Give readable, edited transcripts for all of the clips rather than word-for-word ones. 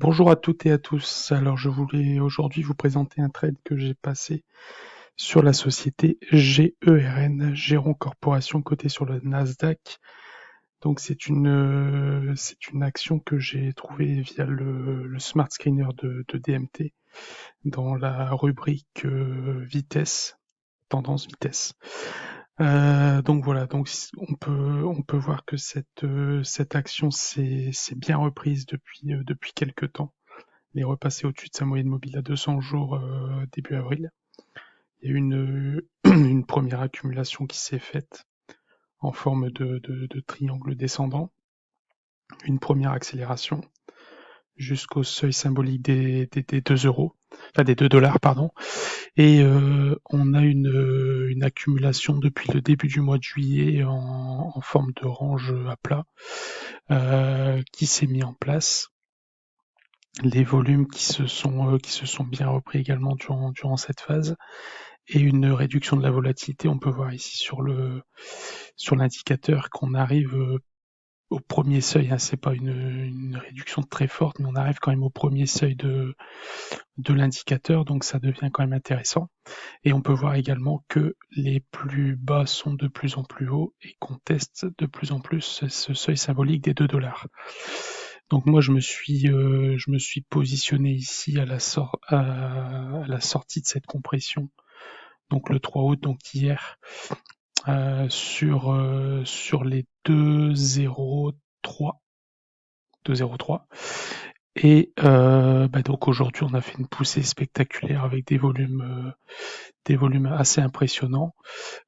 Bonjour à toutes et à tous. Alors, je voulais aujourd'hui vous présenter un trade que j'ai passé sur la société GERN, Geron Corporation, cotée sur le Nasdaq. Donc, c'est une action que j'ai trouvée via le Smart Screener de DMT dans la rubrique vitesse, tendance vitesse. Donc voilà, donc on peut voir que cette action s'est bien reprise depuis quelques temps. Il est repassé au-dessus de sa moyenne mobile à 200 jours début avril. Il y a eu une première accumulation qui s'est faite en forme de triangle descendant, une première accélération jusqu'au seuil symbolique des 2 euros, enfin des 2 dollars, pardon. Et on a une accumulation depuis le début du mois de juillet en forme de range à plat qui s'est mis en place. Les volumes qui se sont bien repris également durant cette phase et une réduction de la volatilité. On peut voir ici sur l'indicateur qu'on arrive au premier seuil, hein, c'est pas une réduction très forte, mais on arrive quand même au premier seuil de l'indicateur, donc ça devient quand même intéressant. Et on peut voir également que les plus bas sont de plus en plus hauts et qu'on teste de plus en plus ce seuil symbolique des 2 dollars. Donc moi je me suis positionné ici à la sortie de cette compression, donc le 3 août, donc hier, sur les 2,03. Et donc aujourd'hui on a fait une poussée spectaculaire avec des volumes assez impressionnants,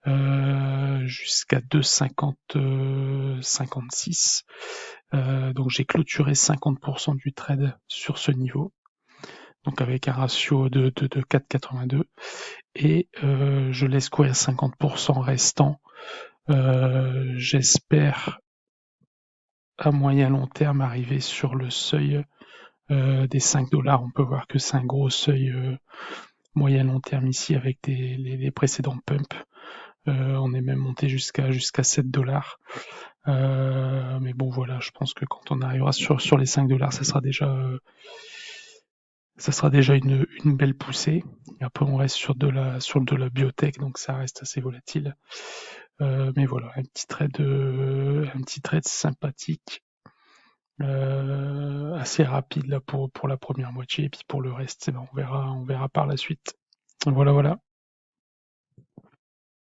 jusqu'à 2,50, 56. Donc j'ai clôturé 50% du trade sur ce niveau, donc avec un ratio de 4,82, et je laisse courir 50% restant. J'espère à moyen long terme arriver sur le seuil des 5 dollars. On peut voir que c'est un gros seuil moyen long terme ici avec les précédents pumps. On est même monté jusqu'à 7 dollars. Mais bon voilà, je pense que quand on arrivera sur les 5 dollars, ça sera déjà une belle poussée. Et après on reste sur de la biotech, donc ça reste assez volatile. Mais voilà, un petit trade sympathique, assez rapide là pour la première moitié, et puis pour le reste, on verra par la suite. Voilà, voilà.